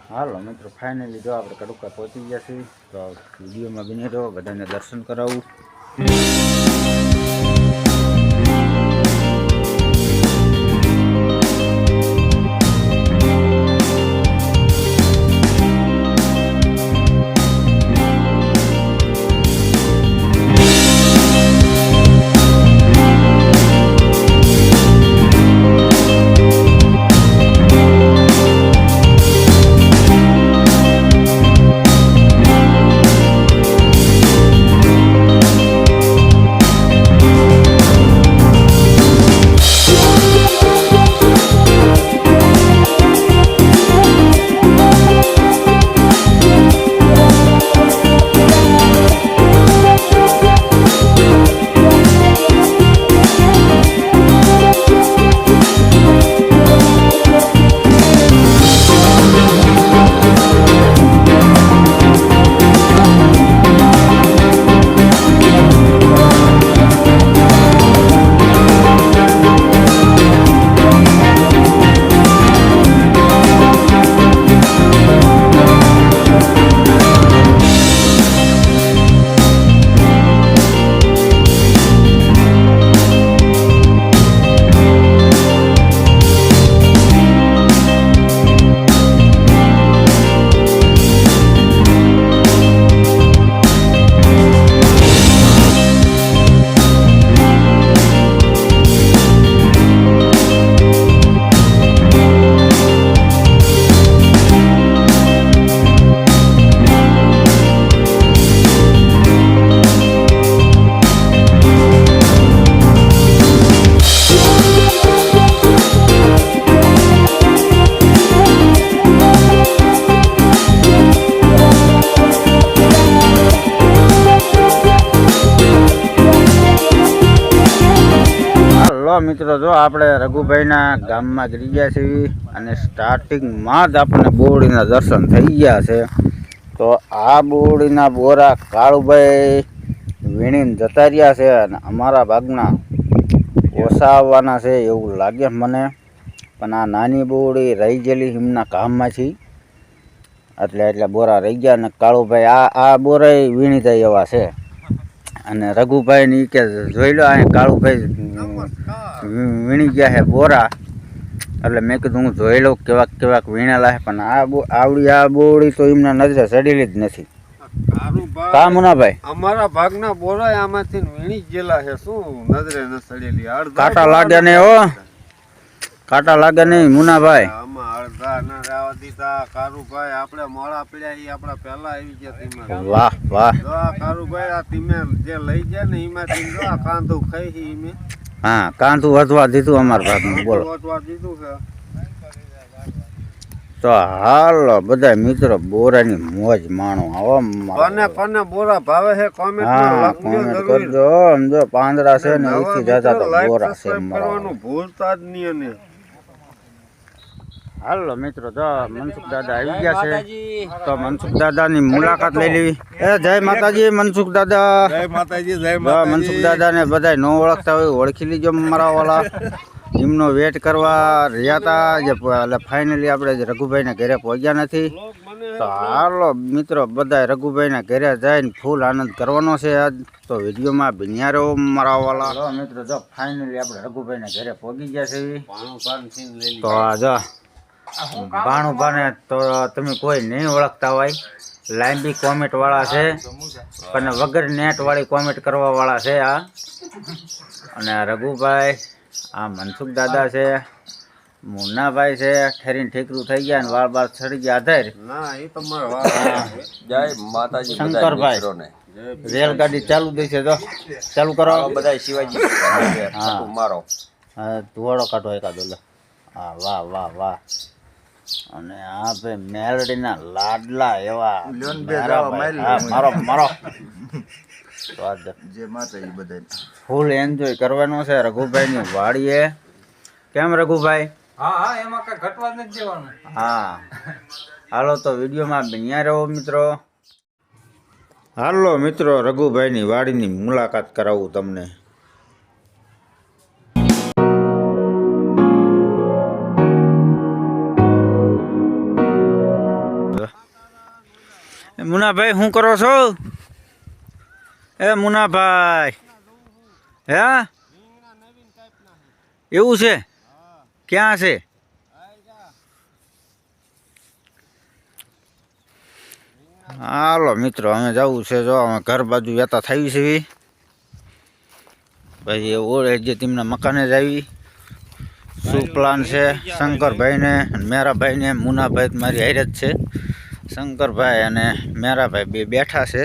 હાલો મિત્રો ફાઇનલી જો આપણે કડુકા પહોંચી ગયા છીએ તો વિડીયોમાં બની રહો, બધાને દર્શન કરાવું. મિત્રો જો આપણે રઘુભાઈના ગામમાં ગઈ ગયા છીએ અને સ્ટાર્ટિંગમાં જ આપણને બોરડીના દર્શન થઈ ગયા છે. તો આ બોરડીના બોરા કાળુભાઈ વીણીને જતા રહ્યા છે અને અમારા ભાગના ઓછા આવવાના છે એવું લાગે મને, પણ આ નાની બોરડી રહી ગયેલી એમના કામમાંથી એટલે બોરા રહી ગયા અને કાળુભાઈ આ બોરા વીણી જાય એવા છે. અને રઘુભાઈની કે જોઈ લો અહીં કાળુભાઈ વીણી ગયા છે બોરા, એટલે મેં કીધું હું જોઈ લઉં કેવાક વીણેલા છે, પણ આ બોરડી તો એમના નજરે ચડેલી જ નથી. કા મુનાભાઈ અમારા ભાગના બોરા આમાંથી વીણી ગયેલા છે, શું નજરે ન ચડેલી? કાંટા લાગે ને કાંટા લાગે નહીં મુનાભાઈ. આમાં અડધા ના રહેવા દીધા કારુભાઈ, આપણે મોડા પડ્યા એ આપણા પહેલા આવી ગયા. વાહ વાહ કારુભાઈ આ તમે જે લઈ ગયા ને એમાંથી જો આ કાંધું ખાઈ મે. હા કાંધું વધવા દીધું અમારા ભાગનું. બોલો વધવા દીધું છે. તો હાલો બધા મિત્રો બોરાની મોજ માણો. આવો કોને બોરા ભાવે છે કોમેન્ટ કરજો. સમજો પાંદડા છે ને એથી જતા તો બોરા છે કરવાનું ભૂલતા જ નહીં. અને હાલો મિત્રો તો મનસુખ દાદા આવી ગયા છે, તો મનસુખ દાદા ની મુલાકાત લઈ લેવી. જય માતાજી મનસુખ દાદા. જય માતાજી. જય માતાજી. મનસુખ દાદા ને બધા ન ઓળખતા હોય ઓળખી લીજો મારા વાળા. એમનો વેટ કરવા રહ્યા હતા એટલે ફાઇનલી આપણે રઘુભાઈને ઘરે પહોંચ્યા નથી. તો હાલો મિત્રો બધા રઘુભાઈના ઘરે જઈને ફૂલ આનંદ કરવાનો છે આજ. તો વિડીયોમાં બન્યા રહો મારા વાળા. મિત્રો જો ફાઇનલી આપણે રઘુભાઈના ઘરે પહોંચી ગયા છે. તો આ જો ભાણુભાને તો તમે કોઈ નહીં ઓળખતા હોય, લાંબી કોમેન્ટ વાળા છે પણ વગર નેટ વાળી કોમેન્ટ કરવા વાળા છે આ. અને રઘુભાઈ, આ મનસુખ દાદા છે, મુન્નાભાઈ છે, ઠેરીને ઠેકરું થઈ ગયા ને વાળ બાળ ચડી ગયા આધાર. જય માતાજી. શંકરભાઈ રેલગાડી ચાલુ દે છે, તો ચાલુ કરો બધા. શિવાજી મારો ધુવાડો કાઢો એકાદો. હા વાહ વાહ વાહ. અને આ ભાઈ મેલડીના લાડલા એવા મારો મારો ફૂલ એન્જોય કરવાનો છે રઘુભાઈ ની વાડીએ. કેમ રઘુભાઈ? હા હાલો તો વિડીયોમાં બન્યા રહો મિત્રો. હાલો મિત્રો રઘુભાઈ ની વાડીની મુલાકાત કરાવું તમને. મુનાભાઈ શું કરો છો? એ મુનાભાઈ, હે એવું છે? ક્યાં છે? હાલો મિત્રો, અમે જવું છે. જો અમે ઘર બાજુ વેતા થઈ છે. પછી ઓળે જે તેમના મકાને જ આવી. શું પ્લાન છે શંકરભાઈને અને મેરાભાઈને? મુનાભાઈ મારી હારે જ છે. શંકરભાઈ અને મેરાભાઈ બે બેઠા છે.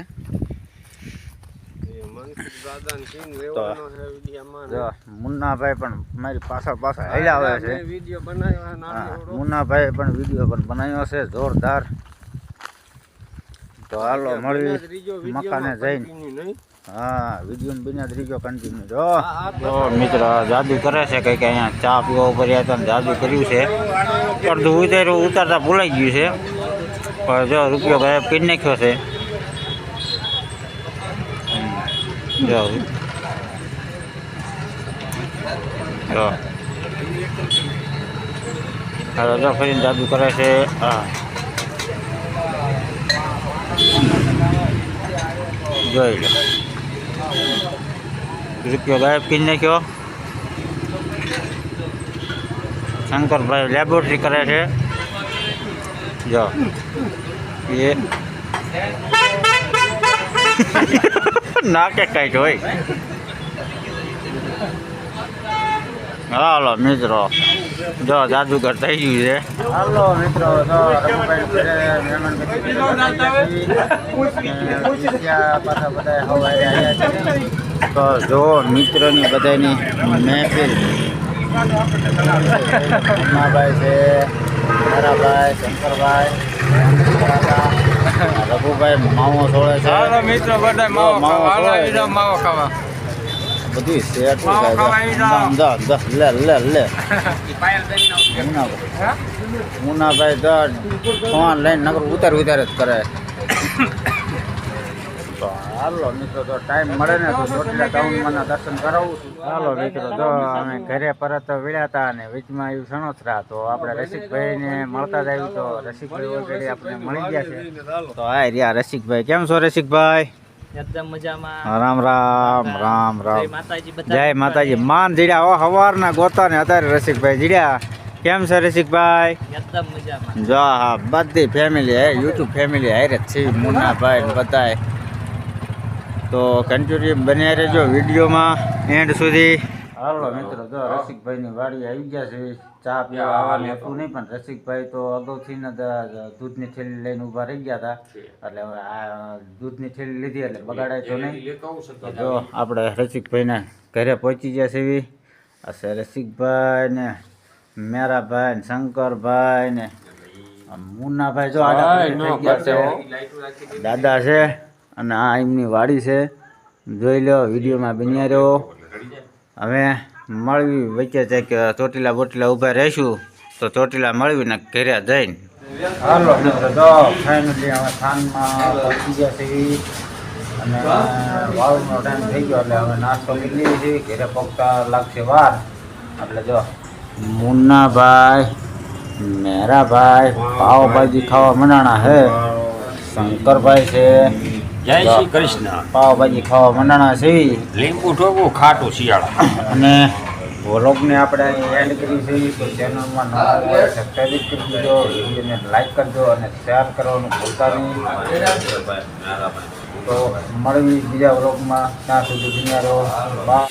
મુન્નાભાઈ પણ મારી પાછળ હાલ્યા આવે છે. મુન્નાભાઈ પણ વિડીયો પણ બનાવ્યો છે જોરદાર. તો હાલો મળી મકાને જઈને. હા, વિડીયો બન્યા ત્રીજો કન્ટિન્યુ. જો મિત્ર જાદુ કરે છે કંઈક. અહીંયા ચા પીવા ઉપર હતા ને જાદુ કર્યું છે. અડધું ઉતાર્યું, ઉતારતા ભૂલાઈ ગયું છે. પણ જો રૂપિયો ગાયબ કરી નાખ્યો છે. જો હાલો જો ફરીને જાદુ કરે છે. હા, જોઈ લો, રૂપિયો ગાયબ કરી નાખ્યો. શંકરભાઈ લેબોરેટરી કરે છે. જો એ નાકે કાંઈક હોય. હાલો મિત્રો, જો જાદુગર થઈ ગયું છે. હાલો મિત્રો, તો તો જો મિત્રોની બધાની મહેફિલ. ઉમાભાઈ છે, મારાભાઈ, શંકરભાઈ, રઘુભાઈ માવો છોડે છે. મિત્રો બધા માવો ખાવા બધું શેર લે મુનાભાઈ ફોન લઈને નગર ઉતાર જ કરે. તો હાલો મિત્રો, તો ટાઈમ મળે ને તો ચોટીલા ટાઉનમાં દર્શન કરાવું છું. હાલો મિત્રો, તો અમે ઘરે પરત વળ્યા હતા અને વચમાં આવ્યું સણોસરા. તો આપણે રસિકભાઈને મળતા જ આવ્યું. તો રસિકભાઈ ઓલરેડી આપણે મળી ગયા છે. તો આ રહ્યા રસિકભાઈ. કેમ છો રસિકભાઈ? એકદમ મજામાં. રામ રામ રામ રામ. જય માતાજી. માન જીડ્યા હો હવારના ગોતા ને અત્યારે રસિકભાઈ જીડ્યા. કેમ છે રસિકભાઈ? એકદમ મજામાં. જો હા, બધી ફેમિલી યુટ્યુબ ફેમિલી હારે જ છે. મુન્નાભાઈ બધાય. તો કન્ટિન્યુ બન્યા રહેજો વિડીયોમાં એન્ડ સુધી. હાલો મિત્રો, જો રસિકભાઈની વાડી આવી ગયા છે. ચા પીવા આવવાનું હતું નહીં, પણ રસિકભાઈ તો અગાઉથી ને દૂધની થેલી લઈને ઊભા રહી ગયા હતા. એટલે હવે આ દૂધની થેલી લીધી એટલે બગાડાય તો નહીં. જો આપણે રસિકભાઈને ઘરે પહોંચી ગયા છે. આ છે રસિકભાઈ ને મેરાભાઈ ને શંકરભાઈ ને મુન્નાભાઈ. જો દાદા છે અને આ એમની વાડી છે. જોઈ લો, વિડીયોમાં બન્યા રહ્યો. હવે મળવી વચ્ચે છે કે ચોટીલા બોટીલા ઊભા રહીશું. તો ચોટીલા મળવીને ઘરે જઈને. હાલો મિત્રો, તો ફાઇનલી હવે થાનમાં પહોંચી ગયા છે અને વાવનો ટાઈમ થઈ ગયો. એટલે હવે નાસ્તો લીધી છે. ઘરે પગતા લાગશે વાર. એટલે જો મુન્નાભાઈ, મેરાભાઈ પાવભાજી ખાવા મનાણા છે. શંકરભાઈ છે, જય શ્રી કૃષ્ણ. પાવભાજી ખાવા મંડાણા છે. લીંબુ ઠોકું ખાટું શિયાળા. અને વ્લોગને આપણે એન્ડ કરી છે. તો ચેનલમાં નવા હોય સબસ્ક્રાઈબ કરી દેજો, વિડીયોને લાઈક કરજો અને શેર કરવાનું ભૂલતા નહીં. તો મળવી બીજા વ્લોગમાં. ત્યાં સુધી દુનિયા રહો. બાય.